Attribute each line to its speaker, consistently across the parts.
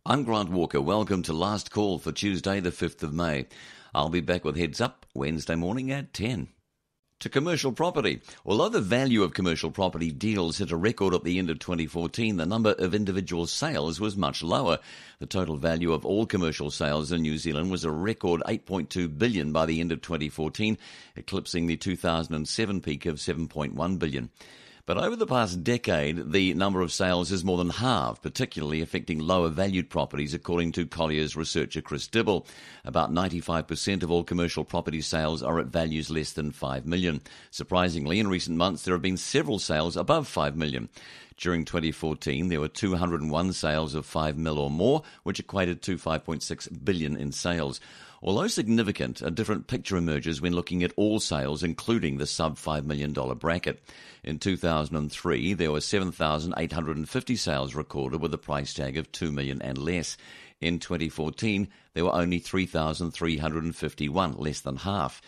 Speaker 1: I'm Grant Walker. Welcome to Last Call for Tuesday, the 5th of May. I'll be back with Heads Up Wednesday morning at 10. To commercial property. Although the value of commercial property deals hit a record at the end of 2014, the number of individual sales was much lower. The total value of all commercial sales in New Zealand was a record $8.2 billion by the end of 2014, eclipsing the 2007 peak of $7.1 billion. But over the past decade, the number of sales has more than halved, particularly affecting lower valued properties, according to Collier's researcher Chris Dibble. About 95% of all commercial property sales are at values less than $5 million. Surprisingly, in recent months, there have been several sales above $5 million. During 2014, there were 201 sales of $5 million or more, which equated to $5.6 billion in sales. Although significant, a different picture emerges when looking at all sales, including the sub-$5 million bracket. In 2003, there were 7,850 sales recorded with a price tag of $2 million and less. In 2014, there were only 3,351, less than half.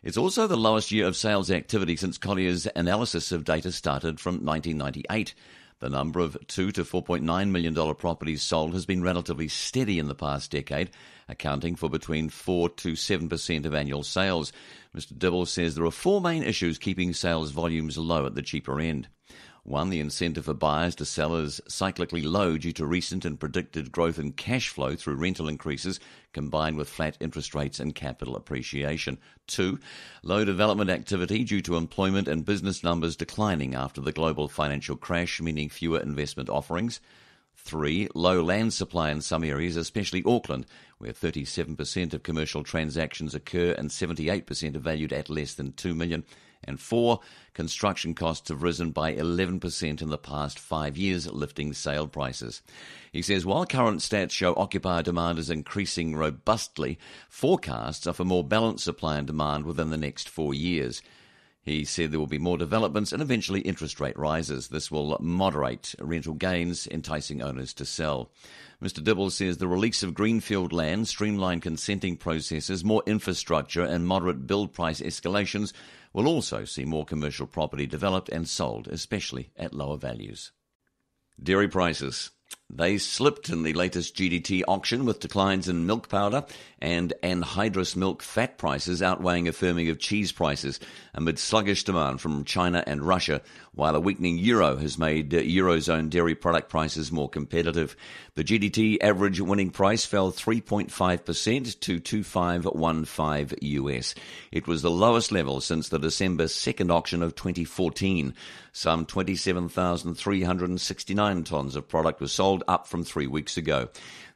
Speaker 1: It's also the lowest year of sales activity since Collier's analysis of data started from 1998. The number of $2 to $4.9 million properties sold has been relatively steady in the past decade, accounting for between 4 to 7% of annual sales. Mr. Dibble says there are four main issues keeping sales volumes low at the cheaper end. One, the incentive for buyers to sell is cyclically low due to recent and predicted growth in cash flow through rental increases combined with flat interest rates and capital appreciation. Two, low development activity due to employment and business numbers declining after the global financial crash, meaning fewer investment offerings. Three, low land supply in some areas, especially Auckland, where 37% of commercial transactions occur and 78% are valued at less than $2 million. And four, construction costs have risen by 11% in the past 5 years, lifting sale prices. He says while current stats show occupier demand is increasing robustly, forecasts are for more balanced supply and demand within the next 4 years. He said there will be more developments and eventually interest rate rises. This will moderate rental gains, enticing owners to sell. Mr. Dibble says the release of greenfield land, streamlined consenting processes, more infrastructure and moderate build price escalations will also see more commercial property developed and sold, especially at lower values. Dairy prices. They slipped in the latest GDT auction with declines in milk powder and anhydrous milk fat prices outweighing a firming of cheese prices amid sluggish demand from China and Russia, while a weakening euro has made Eurozone dairy product prices more competitive. The GDT average winning price fell 3.5% to $2,515 US. It was the lowest level since the December 2nd auction of 2014. Some 27,369 tonnes of product was sold, up from 3 weeks ago.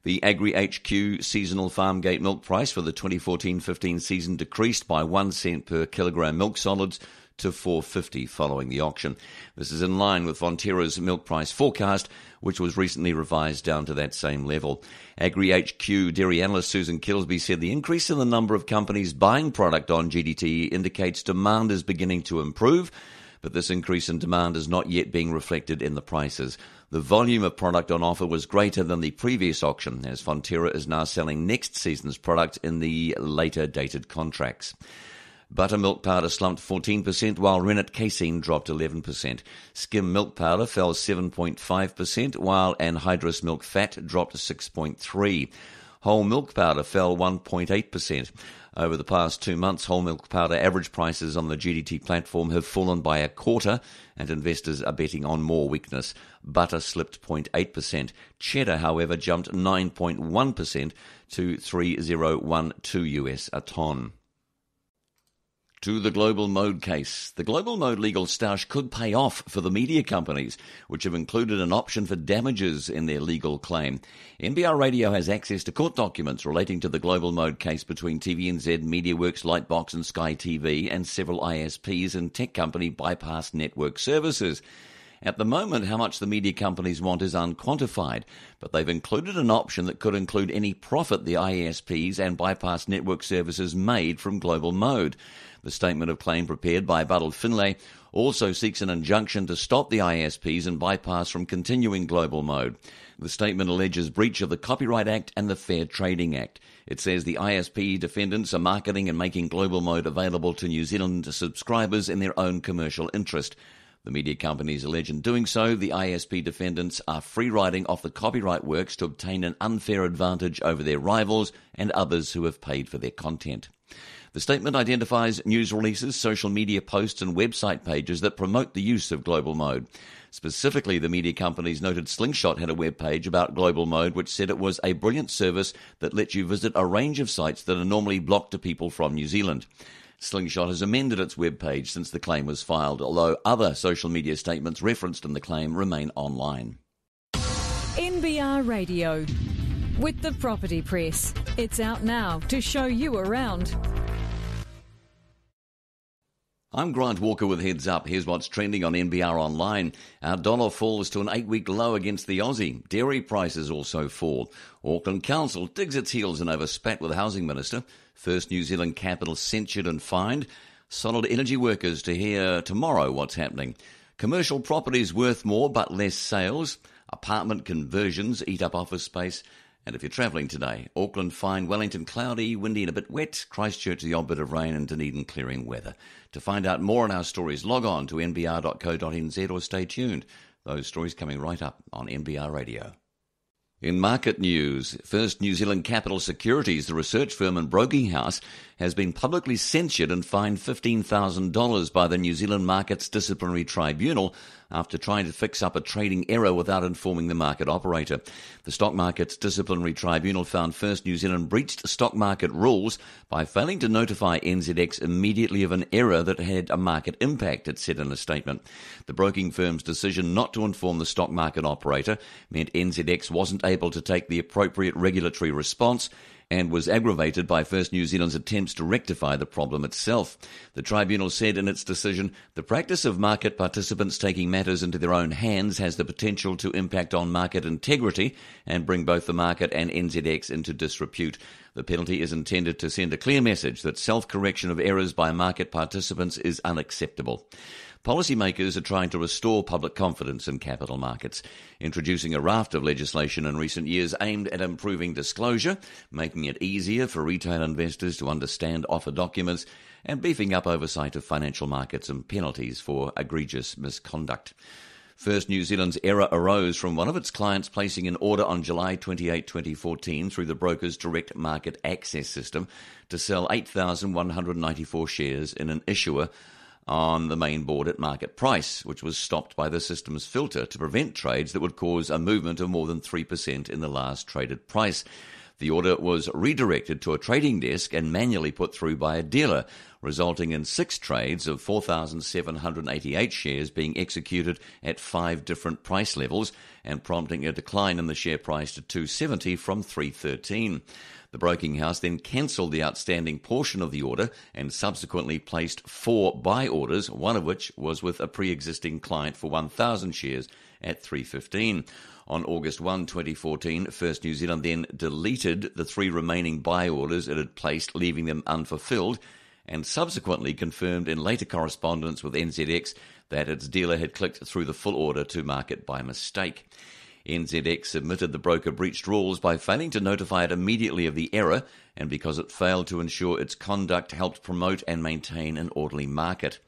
Speaker 1: The Agri HQ seasonal farm gate milk price for the 2014-15 season decreased by 1 cent per kilogram milk solids to $4.50 following the auction. This is in line with Fonterra's milk price forecast, which was recently revised down to that same level. Agri HQ dairy analyst Susan Kilsby said the increase in the number of companies buying product on GDT indicates demand is beginning to improve, but this increase in demand is not yet being reflected in the prices. The volume of product on offer was greater than the previous auction, as Fonterra is now selling next season's product in the later dated contracts. Buttermilk powder slumped 14%, while rennet casein dropped 11%. Skim milk powder fell 7.5%, while anhydrous milk fat dropped 6.3%. Whole milk powder fell 1.8%. Over the past 2 months, whole milk powder average prices on the GDT platform have fallen by a quarter, and investors are betting on more weakness. Butter slipped 0.8%. Cheddar, however, jumped 9.1% to $3,012 US a tonne. To the Global Mode case. The Global Mode legal stoush could pay off for the media companies, which have included an option for damages in their legal claim. NBR Radio has access to court documents relating to the Global Mode case between TVNZ, MediaWorks, Lightbox and Sky TV and several ISPs and tech company Bypass Network Services. At the moment, how much the media companies want is unquantified, but they've included an option that could include any profit the ISPs and Bypass Network Services made from Global Mode. The statement of claim prepared by Buddle Finlay also seeks an injunction to stop the ISPs and Bypass from continuing Global Mode. The statement alleges breach of the Copyright Act and the Fair Trading Act. It says the ISP defendants are marketing and making Global Mode available to New Zealand subscribers in their own commercial interest. The media companies allege in doing so, the ISP defendants are free-riding off the copyright works to obtain an unfair advantage over their rivals and others who have paid for their content. The statement identifies news releases, social media posts and website pages that promote the use of Global Mode. Specifically, the media companies noted Slingshot had a web page about Global Mode which said it was a brilliant service that lets you visit a range of sites that are normally blocked to people from New Zealand. Slingshot has amended its web page since the claim was filed, although other social media statements referenced in the claim remain online.
Speaker 2: NBR Radio with the Property Press. It's out now to show you around.
Speaker 1: I'm Grant Walker with Heads Up. Here's what's trending on NBR Online. Our dollar falls to an 8-week low against the Aussie. Dairy prices also fall. Auckland Council digs its heels in over spat with Housing Minister. First New Zealand capital censured and fined. Solid energy workers to hear tomorrow what's happening. Commercial properties worth more but less sales. Apartment conversions eat up office space. And if you're travelling today, Auckland fine, Wellington cloudy, windy and a bit wet, Christchurch the odd bit of rain and Dunedin clearing weather. To find out more on our stories, log on to nbr.co.nz or stay tuned. Those stories coming right up on NBR Radio. In market news, First New Zealand Capital Securities, the research firm and broking house, has been publicly censured and fined $15,000 by the New Zealand Markets Disciplinary Tribunal after trying to fix up a trading error without informing the market operator. The Stock Markets Disciplinary Tribunal found First New Zealand breached stock market rules by failing to notify NZX immediately of an error that had a market impact, it said in a statement. The broking firm's decision not to inform the stock market operator meant NZX wasn't able to take the appropriate regulatory response and was aggravated by First New Zealand's attempts to rectify the problem itself. The tribunal said in its decision, the practice of market participants taking matters into their own hands has the potential to impact on market integrity and bring both the market and NZX into disrepute. The penalty is intended to send a clear message that self-correction of errors by market participants is unacceptable. Policymakers are trying to restore public confidence in capital markets, introducing a raft of legislation in recent years aimed at improving disclosure, making it easier for retail investors to understand offer documents, and beefing up oversight of financial markets and penalties for egregious misconduct. First New Zealand's error arose from one of its clients placing an order on July 28, 2014 through the broker's direct market access system to sell 8,194 shares in an issuer on the main board at market price, which was stopped by the system's filter to prevent trades that would cause a movement of more than 3% in the last traded price. The order was redirected to a trading desk and manually put through by a dealer, resulting in 6 trades of 4,788 shares being executed at 5 different price levels and prompting a decline in the share price to $2.70 from $3.13. The broking house then cancelled the outstanding portion of the order and subsequently placed 4 buy orders, one of which was with a pre-existing client for 1,000 shares at $3.15. On August 1, 2014, First New Zealand then deleted the 3 remaining buy orders it had placed, leaving them unfulfilled, and subsequently confirmed in later correspondence with NZX that its dealer had clicked through the full order to market by mistake. NZX submitted the broker breached rules by failing to notify it immediately of the error and because it failed to ensure its conduct helped promote and maintain an orderly market.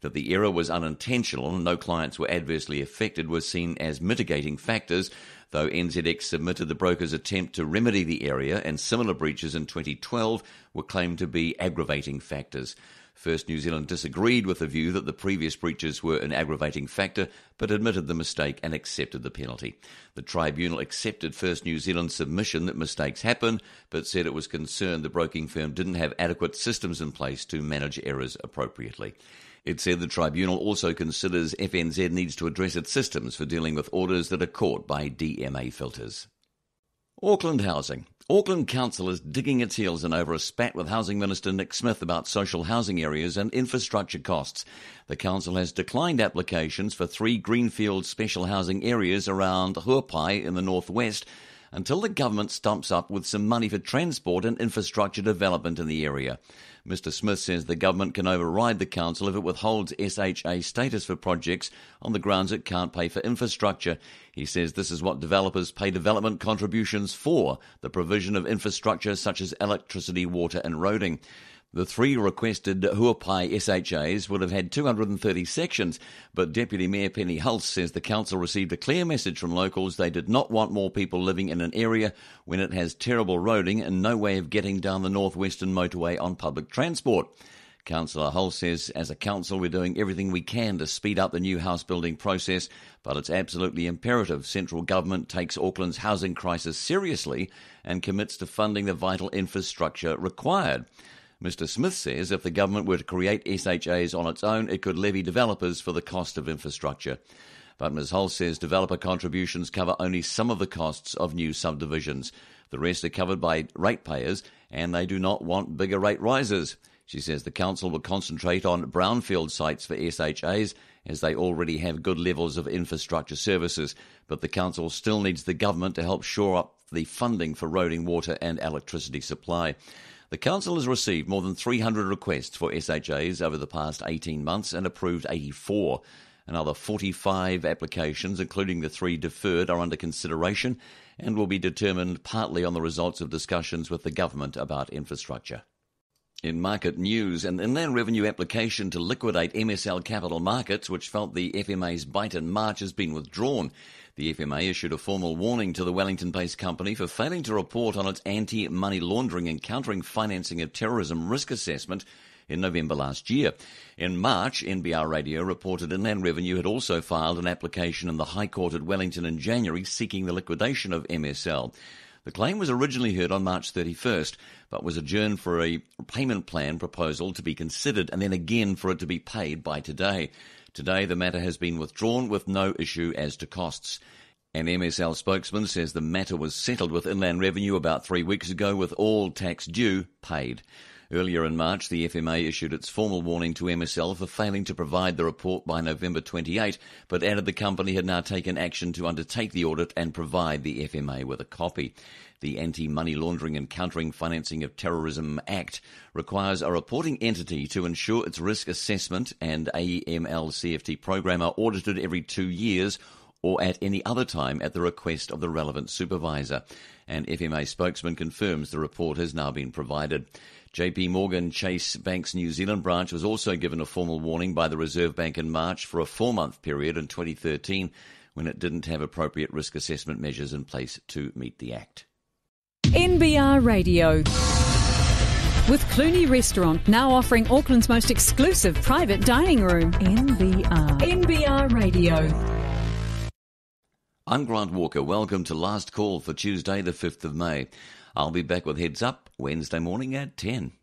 Speaker 1: That the error was unintentional and no clients were adversely affected was seen as mitigating factors, though NZX submitted the broker's attempt to remedy the error and similar breaches in 2012 were claimed to be aggravating factors. First New Zealand disagreed with the view that the previous breaches were an aggravating factor, but admitted the mistake and accepted the penalty. The tribunal accepted First New Zealand's submission that mistakes happen, but said it was concerned the broking firm didn't have adequate systems in place to manage errors appropriately. It said the tribunal also considers FNZ needs to address its systems for dealing with orders that are caught by DMA filters. Auckland Housing. Auckland Council is digging its heels in over a spat with Housing Minister Nick Smith about social housing areas and infrastructure costs. The Council has declined applications for 3 greenfield special housing areas around Huapai in the northwest until the government stumps up with some money for transport and infrastructure development in the area. Mr Smith says the government can override the council if it withholds SHA status for projects on the grounds it can't pay for infrastructure. He says this is what developers pay development contributions for, the provision of infrastructure such as electricity, water and roading. The 3 requested Huapai SHAs would have had 230 sections, but Deputy Mayor Penny Hulse says the council received a clear message from locals they did not want more people living in an area when it has terrible roading and no way of getting down the northwestern motorway on public transport. Councillor Hulse says, as a council, we're doing everything we can to speed up the new house building process, but it's absolutely imperative central government takes Auckland's housing crisis seriously and commits to funding the vital infrastructure required. Mr Smith says if the government were to create SHAs on its own, it could levy developers for the cost of infrastructure. But Ms Hulse says developer contributions cover only some of the costs of new subdivisions. The rest are covered by ratepayers, and they do not want bigger rate rises. She says the council will concentrate on brownfield sites for SHAs, as they already have good levels of infrastructure services, but the council still needs the government to help shore up the funding for roading, water and electricity supply. The council has received more than 300 requests for SHAs over the past 18 months and approved 84. Another 45 applications, including the 3 deferred, are under consideration and will be determined partly on the results of discussions with the government about infrastructure. In market news, an inland revenue application to liquidate MSL Capital Markets, which felt the FMA's bite in March, has been withdrawn. The FMA issued a formal warning to the Wellington-based company for failing to report on its anti-money laundering and countering financing of terrorism risk assessment in November last year. In March, NBR Radio reported Inland Revenue had also filed an application in the High Court at Wellington in January seeking the liquidation of MSL. The claim was originally heard on March 31st, but was adjourned for a payment plan proposal to be considered and then again for it to be paid by today. Today, the matter has been withdrawn with no issue as to costs. An MSL spokesman says the matter was settled with Inland Revenue about 3 weeks ago, with all tax due paid. Earlier in March, the FMA issued its formal warning to MSL for failing to provide the report by November 28, but added the company had now taken action to undertake the audit and provide the FMA with a copy. The Anti-Money Laundering and Countering Financing of Terrorism Act requires a reporting entity to ensure its risk assessment and AML CFT program are audited every 2 years or at any other time at the request of the relevant supervisor. An FMA spokesman confirms the report has now been provided. JP Morgan Chase Bank's New Zealand branch was also given a formal warning by the Reserve Bank in March for a 4-month period in 2013 when it didn't have appropriate risk assessment measures in place to meet the Act.
Speaker 2: NBR Radio. With Clooney Restaurant now offering Auckland's most exclusive private dining room. NBR Radio.
Speaker 1: I'm Grant Walker. Welcome to Last Call for Tuesday, the 5th of May. I'll be back with Heads Up Wednesday morning at 10.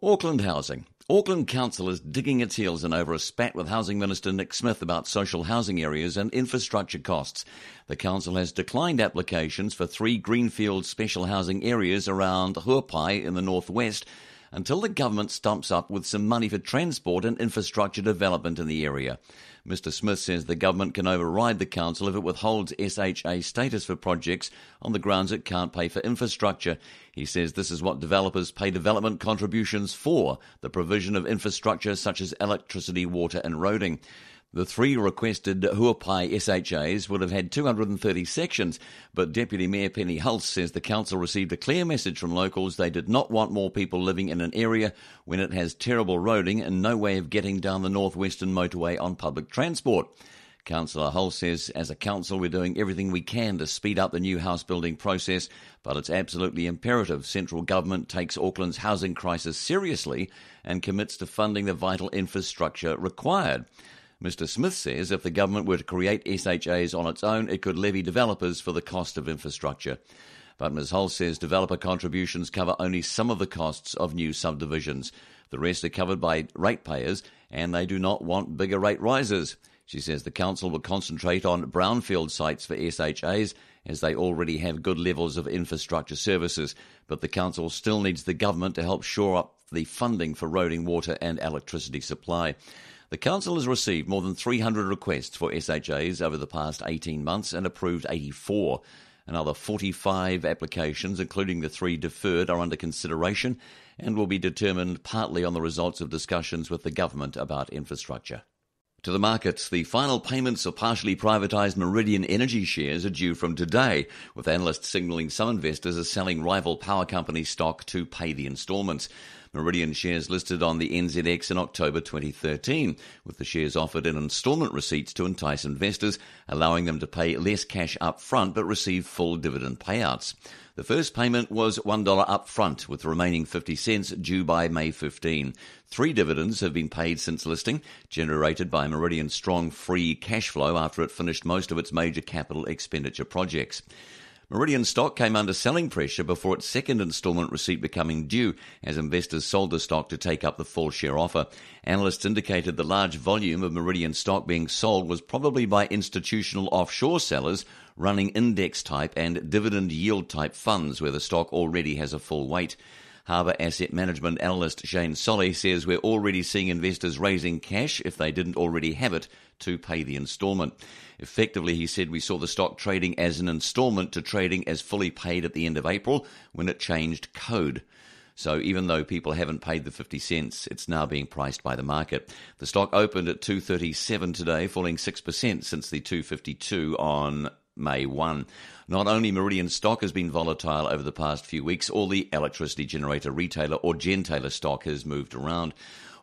Speaker 1: Auckland Housing. Auckland Council is digging its heels in over a spat with Housing Minister Nick Smith about social housing areas and infrastructure costs. The council has declined applications for 3 greenfield special housing areas around Huapai in the northwest until the government stumps up with some money for transport and infrastructure development in the area. Mr Smith says the government can override the council if it withholds SHA status for projects on the grounds it can't pay for infrastructure. He says this is what developers pay development contributions for, the provision of infrastructure such as electricity, water and roading. The 3 requested Huapai SHAs would have had 230 sections, but Deputy Mayor Penny Hulse says the council received a clear message from locals they did not want more people living in an area when it has terrible roading and no way of getting down the northwestern motorway on public transport. Councillor Hulse says, as a council, we're doing everything we can to speed up the new house building process, but it's absolutely imperative central government takes Auckland's housing crisis seriously and commits to funding the vital infrastructure required. Mr Smith says if the government were to create SHAs on its own, it could levy developers for the cost of infrastructure. But Ms Hulse says developer contributions cover only some of the costs of new subdivisions. The rest are covered by ratepayers, and they do not want bigger rate rises. She says the council will concentrate on brownfield sites for SHAs, as they already have good levels of infrastructure services, but the council still needs the government to help shore up the funding for roading, water and electricity supply. The council has received more than 300 requests for SHAs over the past 18 months and approved 84. Another 45 applications, including the 3 deferred, are under consideration and will be determined partly on the results of discussions with the government about infrastructure. To the markets, the final payments of partially privatised Meridian Energy shares are due from today, with analysts signalling some investors are selling rival power company stock to pay the instalments. Meridian shares listed on the NZX in October 2013, with the shares offered in instalment receipts to entice investors, allowing them to pay less cash up front but receive full dividend payouts. The first payment was $1 up front, with the remaining 50 cents due by May 15. 3 dividends have been paid since listing, generated by Meridian's strong free cash flow after it finished most of its major capital expenditure projects. Meridian stock came under selling pressure before its second instalment receipt becoming due, as investors sold the stock to take up the full share offer. Analysts indicated the large volume of Meridian stock being sold was probably by institutional offshore sellers running index-type and dividend yield-type funds where the stock already has a full weight. Harbour Asset Management analyst Shane Solly says we're already seeing investors raising cash, if they didn't already have it, to pay the instalment. Effectively, he said, we saw the stock trading as an instalment to trading as fully paid at the end of April when it changed code. So even though people haven't paid the 50 cents, it's now being priced by the market. The stock opened at 237 today, falling 6% since the 252 on May 1. Not only Meridian stock has been volatile over the past few weeks, all the electricity generator retailer or gentailer stock has moved around.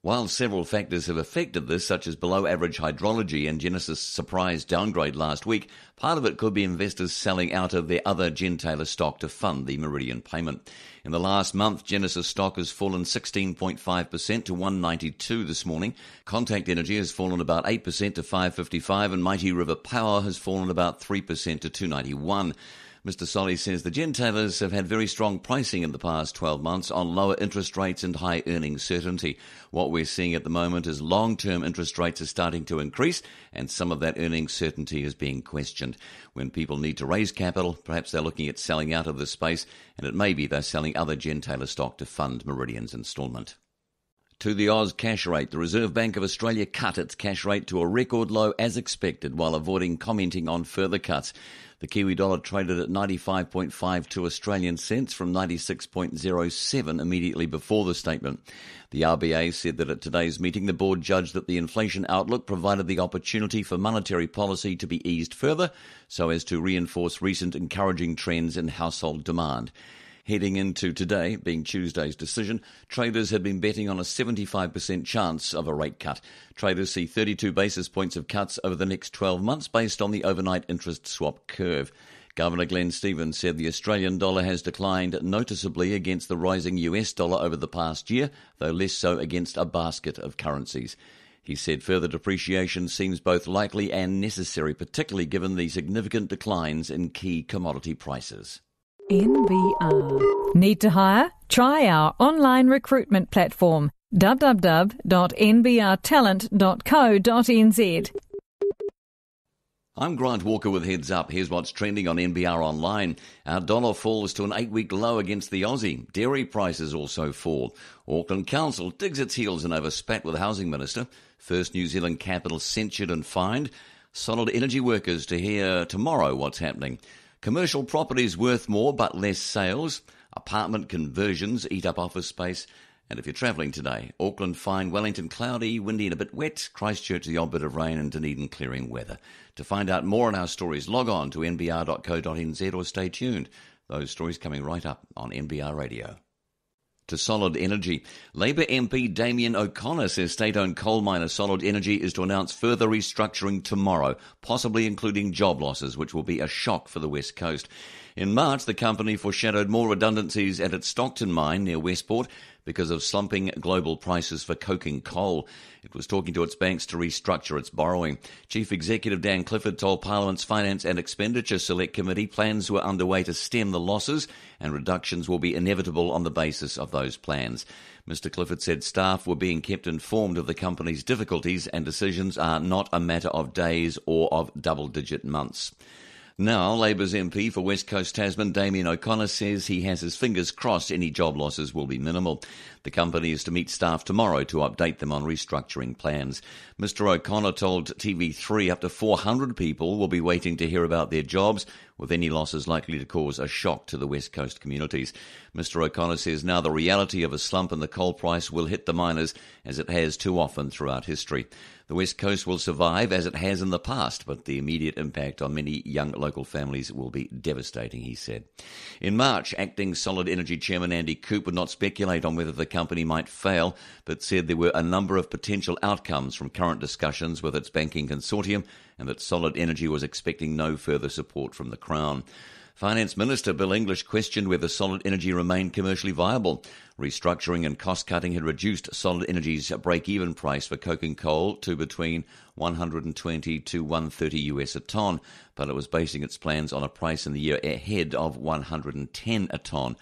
Speaker 1: While several factors have affected this, such as below-average hydrology and Genesis' surprise downgrade last week, part of it could be investors selling out of their other gentailer stock to fund the Meridian payment. In the last month, Genesis stock has fallen 16.5% to 192 this morning. Contact Energy has fallen about 8% to 555, and Mighty River Power has fallen about 3% to 291. Mr. Solly says the gentailers have had very strong pricing in the past 12 months on lower interest rates and high earnings certainty. What we're seeing at the moment is long-term interest rates are starting to increase, and some of that earnings certainty is being questioned. When people need to raise capital, perhaps they're looking at selling out of this space, and it may be they're selling other gentailer stock to fund Meridian's instalment. To the Oz cash rate, the Reserve Bank of Australia cut its cash rate to a record low as expected, while avoiding commenting on further cuts. The Kiwi dollar traded at 95.52 Australian cents from 96.07 immediately before the statement. The RBA said that at today's meeting, the board judged that the inflation outlook provided the opportunity for monetary policy to be eased further, so as to reinforce recent encouraging trends in household demand. Heading into today, being Tuesday's decision, traders had been betting on a 75% chance of a rate cut. Traders see 32 basis points of cuts over the next 12 months based on the overnight interest swap curve. Governor Glenn Stevens said the Australian dollar has declined noticeably against the rising US dollar over the past year, though less so against a basket of currencies. He said further depreciation seems both likely and necessary, particularly given the significant declines in key commodity prices.
Speaker 2: NBR. Need to hire? Try our online recruitment platform, www.nbrtalent.co.nz.
Speaker 1: I'm Grant Walker with Heads Up. Here's what's trending on NBR Online. Our dollar falls to an 8-week low against the Aussie. Dairy prices also fall. Auckland Council digs its heels in over spat with the Housing Minister. First New Zealand capital censured and fined. Solid energy workers to hear tomorrow what's happening. Commercial properties worth more but less sales. Apartment conversions eat up office space. And if you're travelling today, Auckland fine, Wellington cloudy, windy and a bit wet, Christchurch the odd bit of rain and Dunedin clearing weather. To find out more on our stories, log on to nbr.co.nz or stay tuned. Those stories coming right up on NBR Radio. To Solid Energy. Labour MP Damien O'Connor says state-owned coal miner Solid Energy is to announce further restructuring tomorrow, possibly including job losses, which will be a shock for the West Coast. In March, the company foreshadowed more redundancies at its Stockton mine near Westport because of slumping global prices for coking coal. It was talking to its banks to restructure its borrowing. Chief Executive Dan Clifford told Parliament's Finance and Expenditure Select Committee plans were underway to stem the losses and reductions will be inevitable on the basis of those plans. Mr. Clifford said staff were being kept informed of the company's difficulties and decisions are not a matter of days or of double-digit months. Now, Labour's MP for West Coast Tasman, Damien O'Connor, says he has his fingers crossed any job losses will be minimal. The company is to meet staff tomorrow to update them on restructuring plans. Mr. O'Connor told TV3 up to 400 people will be waiting to hear about their jobs, with any losses likely to cause a shock to the West Coast communities. Mr O'Connor says now the reality of a slump in the coal price will hit the miners, as it has too often throughout history. The West Coast will survive as it has in the past, but the immediate impact on many young local families will be devastating, he said. In March, acting Solid Energy Chairman Andy Coop would not speculate on whether the company might fail, but said there were a number of potential outcomes from current discussions with its banking consortium and that Solid Energy was expecting no further support from the Crown. Finance Minister Bill English questioned whether Solid Energy remained commercially viable. Restructuring and cost-cutting had reduced Solid Energy's break-even price for coking coal to between $120 to $130 a tonne, but it was basing its plans on a price in the year ahead of $110 a tonne.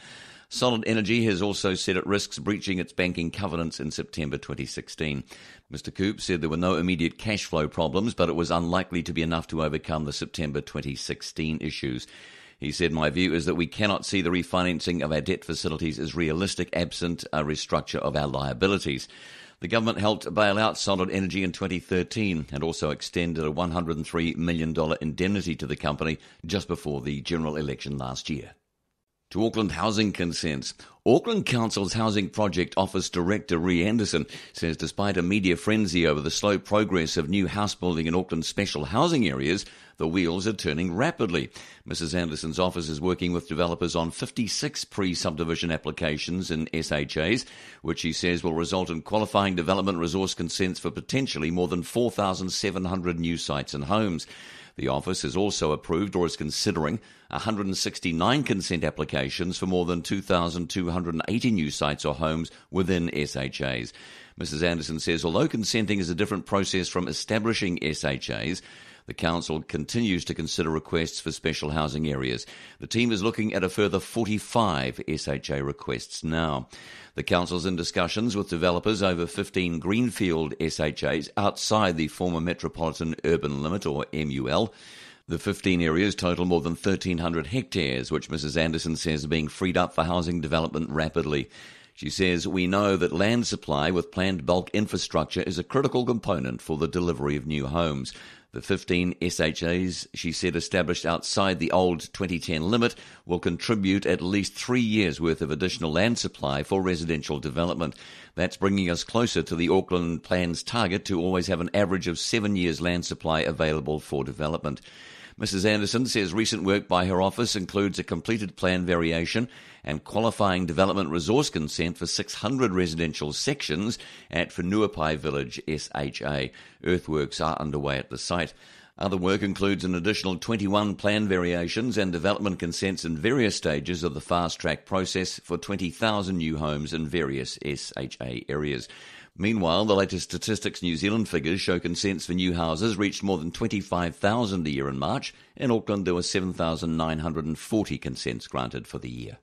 Speaker 1: Solid Energy has also said it risks breaching its banking covenants in September 2016. Mr Coop said there were no immediate cash flow problems, but it was unlikely to be enough to overcome the September 2016 issues. He said, "My view is that we cannot see the refinancing of our debt facilities as realistic absent a restructure of our liabilities." The government helped bail out Solid Energy in 2013 and also extended a $103 million indemnity to the company just before the general election last year. To Auckland housing consents. Auckland Council's Housing Project Office Director Rhea Anderson says despite a media frenzy over the slow progress of new house building in Auckland's special housing areas, the wheels are turning rapidly. Mrs Anderson's office is working with developers on 56 pre-subdivision applications in SHAs, which she says will result in qualifying development resource consents for potentially more than 4,700 new sites and homes. The office has also approved or is considering 169 consent applications for more than 2,280 new sites or homes within SHAs. Mrs Anderson says although consenting is a different process from establishing SHAs, the council continues to consider requests for special housing areas. The team is looking at a further 45 SHA requests now. The council's in discussions with developers over 15 greenfield SHAs outside the former Metropolitan Urban Limit, or MUL. The 15 areas total more than 1,300 hectares, which Mrs Anderson says are being freed up for housing development rapidly. She says, "We know that land supply with planned bulk infrastructure is a critical component for the delivery of new homes." The 15 SHAs, she said, established outside the old 2010 limit will contribute at least 3 years' worth of additional land supply for residential development. That's bringing us closer to the Auckland Plan's target to always have an average of 7 years' land supply available for development. Mrs Anderson says recent work by her office includes a completed plan variation and qualifying development resource consent for 600 residential sections at Whenuapai Village SHA. Earthworks are underway at the site. Other work includes an additional 21 plan variations and development consents in various stages of the fast-track process for 20,000 new homes in various SHA areas. Meanwhile, the latest Statistics New Zealand figures show consents for new houses reached more than 25,000 a year in March. In Auckland, there were 7,940 consents granted for the year.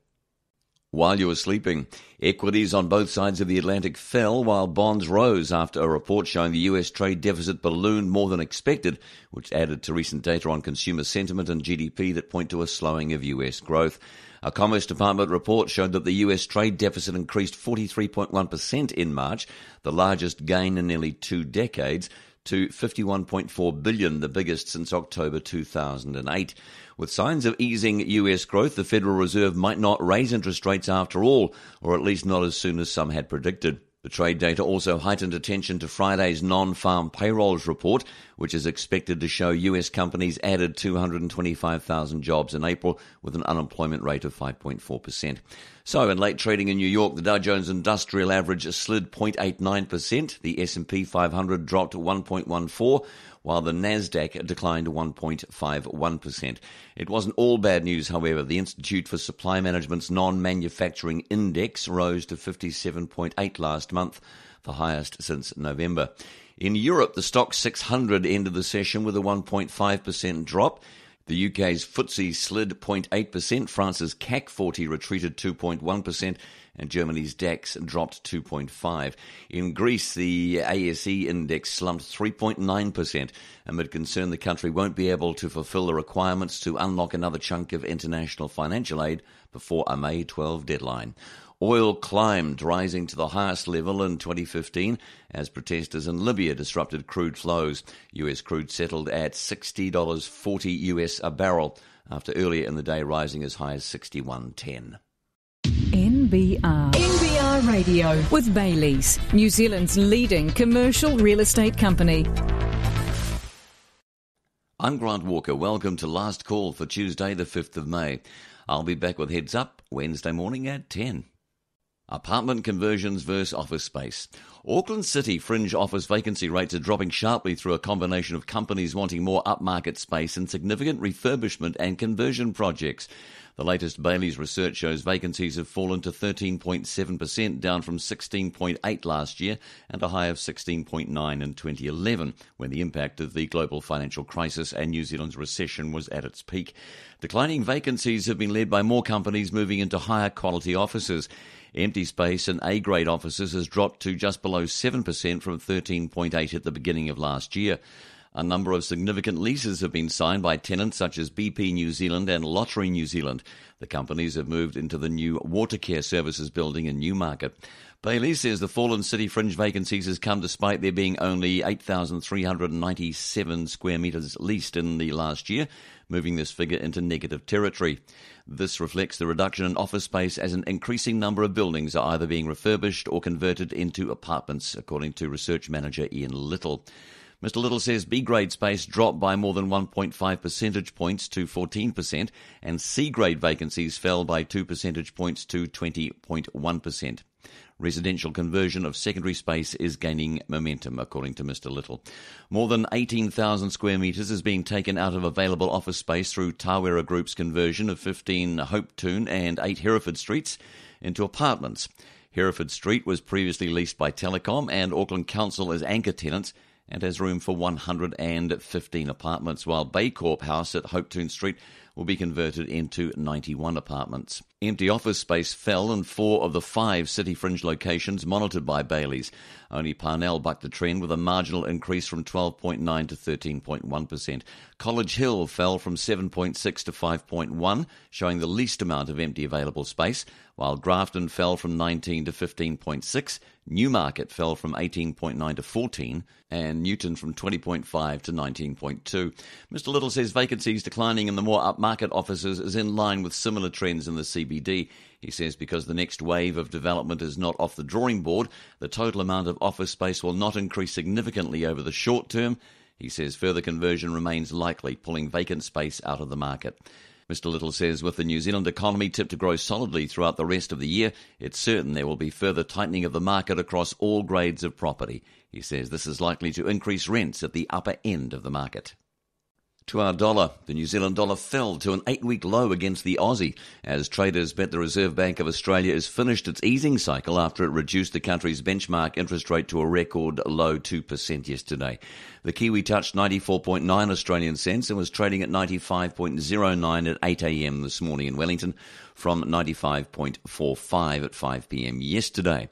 Speaker 1: While you were sleeping, equities on both sides of the Atlantic fell while bonds rose after a report showing the US trade deficit ballooned more than expected, which added to recent data on consumer sentiment and GDP that point to a slowing of US growth. A Commerce Department report showed that the US trade deficit increased 43.1% in March, the largest gain in nearly 2 decades, to $51.4 billion, the biggest since October 2008. With signs of easing US growth, the Federal Reserve might not raise interest rates after all, or at least not as soon as some had predicted. The trade data also heightened attention to Friday's non-farm payrolls report, which is expected to show US companies added 225,000 jobs in April with an unemployment rate of 5.4%. So, in late trading in New York, the Dow Jones Industrial Average slid 0.89%, the S&P 500 dropped 1.14%, while the Nasdaq declined 1.51%. It wasn't all bad news, however. The Institute for Supply Management's non-manufacturing index rose to 57.8 last month, the highest since November. In Europe, the Stoxx 600 ended the session with a 1.5% drop. The UK's FTSE slid 0.8%, France's CAC 40 retreated 2.1%, and Germany's DAX dropped 2.5%. In Greece, the ASE index slumped 3.9% amid concern the country won't be able to fulfill the requirements to unlock another chunk of international financial aid before a May 12 deadline. Oil climbed, rising to the highest level in 2015 as protesters in Libya disrupted crude flows. US crude settled at $60.40 US a barrel, after earlier in the day rising as high as 61.10.
Speaker 2: NBR Radio with Bayleys, New Zealand's leading commercial real estate company.
Speaker 1: I'm Grant Walker. Welcome to Last Call for Tuesday the 5th of May. I'll be back with Heads Up Wednesday morning at 10. Apartment conversions versus office space. Auckland City fringe office vacancy rates are dropping sharply through a combination of companies wanting more upmarket space and significant refurbishment and conversion projects. The latest Bayleys research shows vacancies have fallen to 13.7%, down from 16.8% last year and a high of 16.9% in 2011, when the impact of the global financial crisis and New Zealand's recession was at its peak. Declining vacancies have been led by more companies moving into higher quality offices. Empty space in A-grade offices has dropped to just below 7% from 13.8% at the beginning of last year. A number of significant leases have been signed by tenants such as BP New Zealand and Lottery New Zealand. The companies have moved into the new Watercare Services building in Newmarket. Bayleys says the fall in city fringe vacancies has come despite there being only 8,397 square metres leased in the last year, moving this figure into negative territory. This reflects the reduction in office space as an increasing number of buildings are either being refurbished or converted into apartments, according to research manager Ian Little. Mr. Little says B-grade space dropped by more than 1.5 percentage points to 14%, and C-grade vacancies fell by 2 percentage points to 20.1%. Residential conversion of secondary space is gaining momentum, according to Mr. Little. More than 18,000 square metres is being taken out of available office space through Tawera Group's conversion of 15 Hopetoun and 8 Hereford Streets into apartments. Hereford Street was previously leased by Telecom and Auckland Council as anchor tenants, and has room for 115 apartments, while Baycorp House at Hopetoun Street will be converted into 91 apartments. Empty office space fell in 4 of the 5 city fringe locations monitored by Bayleys. Only Parnell bucked the trend with a marginal increase from 12.9% to 13.1%. College Hill fell from 7.6% to 5.1%, showing the least amount of empty available space, while Grafton fell from 19% to 15.6%, Newmarket fell from 18.9% to 14%, and Newton from 20.5% to 19.2%. Mr. Little says vacancies declining in the more upmarket offices is in line with similar trends in the CBD. He says because the next wave of development is not off the drawing board, the total amount of office space will not increase significantly over the short term. He says further conversion remains likely, pulling vacant space out of the market. Mr. Little says with the New Zealand economy tipped to grow solidly throughout the rest of the year, it's certain there will be further tightening of the market across all grades of property. He says this is likely to increase rents at the upper end of the market. To our dollar, the New Zealand dollar fell to an 8-week low against the Aussie as traders bet the Reserve Bank of Australia has finished its easing cycle after it reduced the country's benchmark interest rate to a record low 2% yesterday. The Kiwi touched 94.9 Australian cents and was trading at 95.09 at 8 a.m. this morning in Wellington from 95.45 at 5 p.m. yesterday.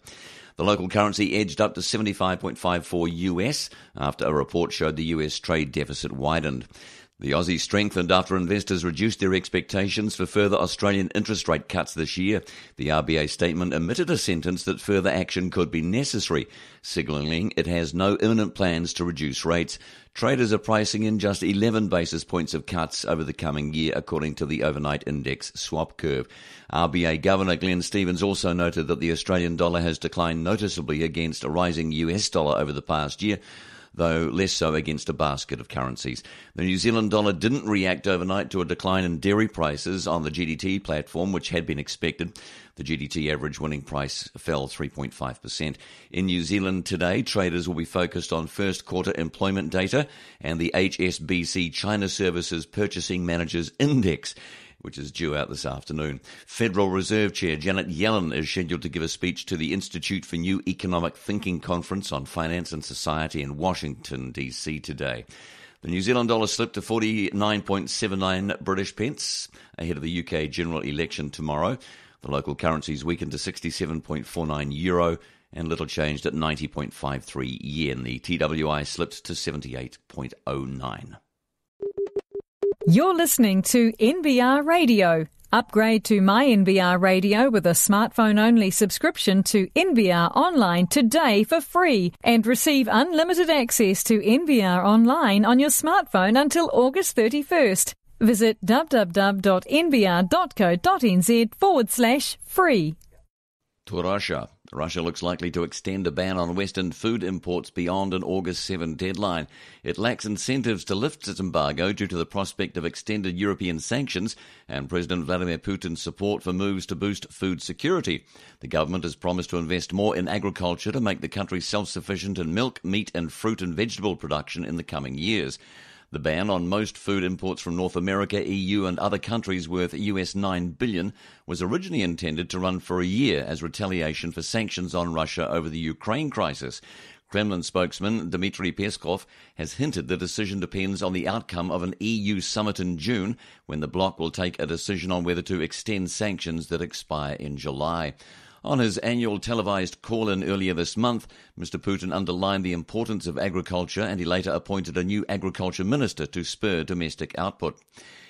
Speaker 1: The local currency edged up to 75.54 US after a report showed the US trade deficit widened. The Aussie strengthened after investors reduced their expectations for further Australian interest rate cuts this year. The RBA statement omitted a sentence that further action could be necessary, signalling it has no imminent plans to reduce rates. Traders are pricing in just 11 basis points of cuts over the coming year, according to the overnight index swap curve. RBA Governor Glenn Stevens also noted that the Australian dollar has declined noticeably against a rising US dollar over the past year, though less so against a basket of currencies. The New Zealand dollar didn't react overnight to a decline in dairy prices on the GDT platform, which had been expected. The GDT average winning price fell 3.5%. In New Zealand today, traders will be focused on first quarter employment data and the HSBC China Services Purchasing Managers Index, which is due out this afternoon. Federal Reserve Chair Janet Yellen is scheduled to give a speech to the Institute for New Economic Thinking Conference on Finance and Society in Washington, D.C. today. The New Zealand dollar slipped to 49.79 British pence ahead of the UK general election tomorrow. The local currencies weakened to 67.49 euro and little changed at 90.53 yen. The TWI slipped to 78.09.
Speaker 2: You're listening to NBR Radio. Upgrade to My NBR Radio with a smartphone-only subscription to NBR Online today for free and receive unlimited access to NBR Online on your smartphone until August 31st. Visit www.nbr.co.nz/free.
Speaker 1: To Russia. Russia looks likely to extend a ban on Western food imports beyond an August 7 deadline. It lacks incentives to lift its embargo due to the prospect of extended European sanctions and President Vladimir Putin's support for moves to boost food security. The government has promised to invest more in agriculture to make the country self-sufficient in milk, meat and fruit and vegetable production in the coming years. The ban on most food imports from North America, EU and other countries worth US $9 billion was originally intended to run for a year as retaliation for sanctions on Russia over the Ukraine crisis. Kremlin spokesman Dmitry Peskov has hinted the decision depends on the outcome of an EU summit in June, when the bloc will take a decision on whether to extend sanctions that expire in July. On his annual televised call-in earlier this month, Mr. Putin underlined the importance of agriculture, and he later appointed a new agriculture minister to spur domestic output.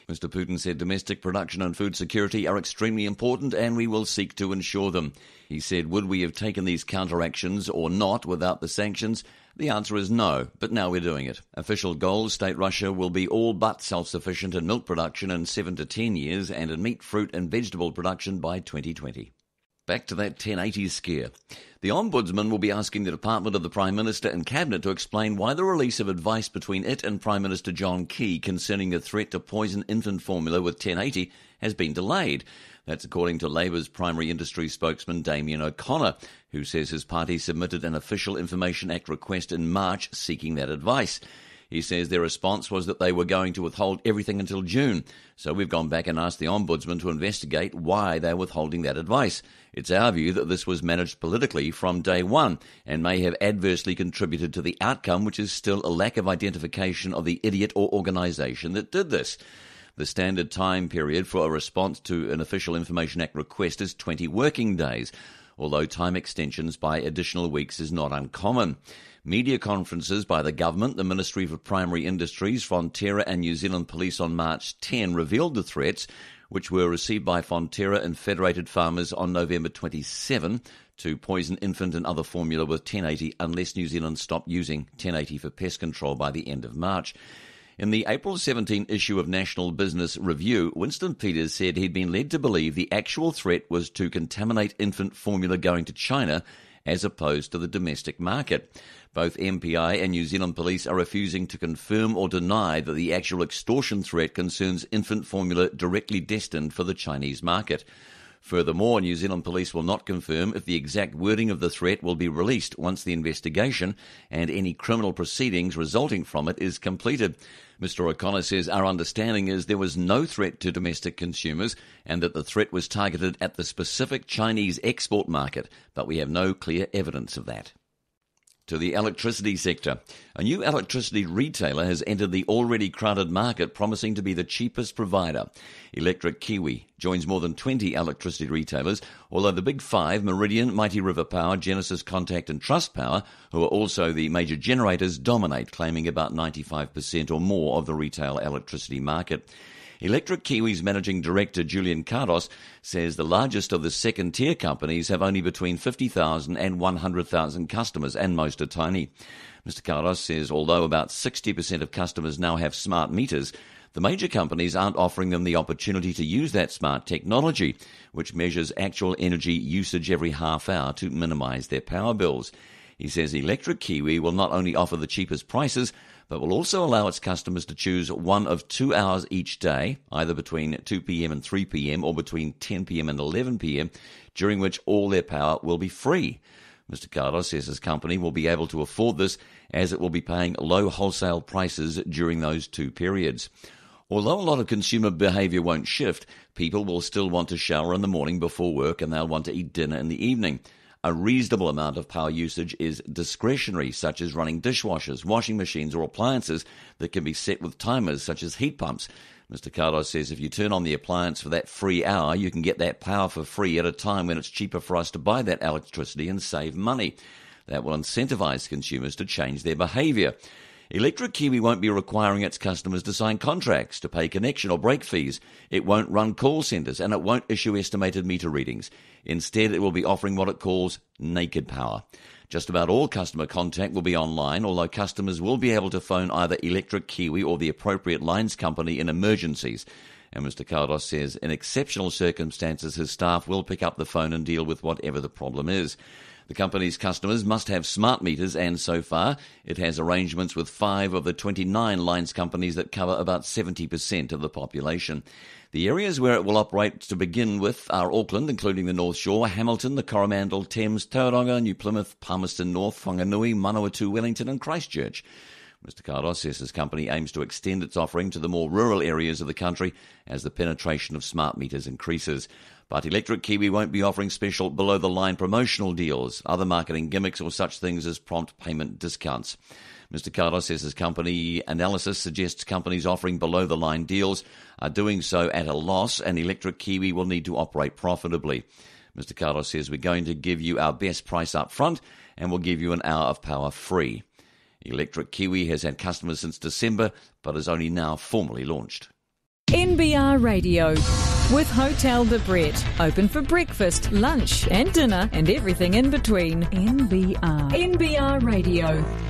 Speaker 1: Mr. Putin said domestic production and food security are extremely important and we will seek to ensure them. He said, would we have taken these counteractions or not without the sanctions? The answer is no, but now we're doing it. Official goals state Russia will be all but self-sufficient in milk production in 7 to 10 years and in meat, fruit and vegetable production by 2020. Back to that 1080s scare. The Ombudsman will be asking the Department of the Prime Minister and Cabinet to explain why the release of advice between it and Prime Minister John Key concerning the threat to poison infant formula with 1080 has been delayed. That's according to Labour's primary industry spokesman Damien O'Connor, who says his party submitted an Official Information Act request in March seeking that advice. He says their response was that they were going to withhold everything until June. So we've gone back and asked the Ombudsman to investigate why they're withholding that advice. It's our view that this was managed politically from day one and may have adversely contributed to the outcome, which is still a lack of identification of the idiot or organisation that did this. The standard time period for a response to an Official Information Act request is 20 working days, although time extensions by additional weeks is not uncommon. Media conferences by the government, the Ministry for Primary Industries, Fonterra and New Zealand Police on March 10 revealed the threats, which were received by Fonterra and Federated Farmers on November 27 to poison infant and other formula with 1080 unless New Zealand stopped using 1080 for pest control by the end of March. In the April 17 issue of National Business Review, Winston Peters said he'd been led to believe the actual threat was to contaminate infant formula going to China as opposed to the domestic market. Both MPI and New Zealand Police are refusing to confirm or deny that the actual extortion threat concerns infant formula directly destined for the Chinese market. Furthermore, New Zealand Police will not confirm if the exact wording of the threat will be released once the investigation and any criminal proceedings resulting from it is completed. Mr. O'Connor says our understanding is there was no threat to domestic consumers and that the threat was targeted at the specific Chinese export market, but we have no clear evidence of that. To the electricity sector. A new electricity retailer has entered the already crowded market, promising to be the cheapest provider. Electric Kiwi joins more than 20 electricity retailers, although the big five, Meridian, Mighty River Power, Genesis, Contact and Trustpower, who are also the major generators, dominate, claiming about 95% or more of the retail electricity market. Electric Kiwi's Managing Director Julian Cardos says the largest of the second-tier companies have only between 50,000 and 100,000 customers, and most are tiny. Mr. Cardos says although about 60% of customers now have smart meters, the major companies aren't offering them the opportunity to use that smart technology, which measures actual energy usage every half hour to minimise their power bills. He says Electric Kiwi will not only offer the cheapest prices, but will also allow its customers to choose one of 2 hours each day, either between 2 p.m. and 3 p.m. or between 10 p.m. and 11 p.m., during which all their power will be free. Mr. Cardos says his company will be able to afford this as it will be paying low wholesale prices during those two periods. Although a lot of consumer behaviour won't shift, people will still want to shower in the morning before work and they'll want to eat dinner in the evening. A reasonable amount of power usage is discretionary, such as running dishwashers, washing machines or appliances that can be set with timers such as heat pumps. Mr. Cardos says if you turn on the appliance for that free hour, you can get that power for free at a time when it's cheaper for us to buy that electricity and save money. That will incentivise consumers to change their behaviour. Electric Kiwi won't be requiring its customers to sign contracts, to pay connection or break fees. It won't run call centres, and it won't issue estimated meter readings. Instead, it will be offering what it calls naked power. Just about all customer contact will be online, although customers will be able to phone either Electric Kiwi or the appropriate lines company in emergencies. And Mr. Kardos says in exceptional circumstances, his staff will pick up the phone and deal with whatever the problem is. The company's customers must have smart meters, and so far it has arrangements with 5 of the 29 lines companies that cover about 70% of the population. The areas where it will operate to begin with are Auckland, including the North Shore, Hamilton, the Coromandel, Thames, Tauranga, New Plymouth, Palmerston North, Whanganui, Manawatu, Wellington and Christchurch. Mr. Kardos says his company aims to extend its offering to the more rural areas of the country as the penetration of smart meters increases. But Electric Kiwi won't be offering special below-the-line promotional deals, other marketing gimmicks or such things as prompt payment discounts. Mr. Kardos says his company analysis suggests companies offering below-the-line deals are doing so at a loss, and Electric Kiwi will need to operate profitably. Mr. Kardos says we're going to give you our best price up front and we'll give you an hour of power free. Electric Kiwi has had customers since December, but is only now formally launched.
Speaker 2: NBR Radio with Hotel de Brett. Open for breakfast, lunch and dinner and everything in between. NBR Radio.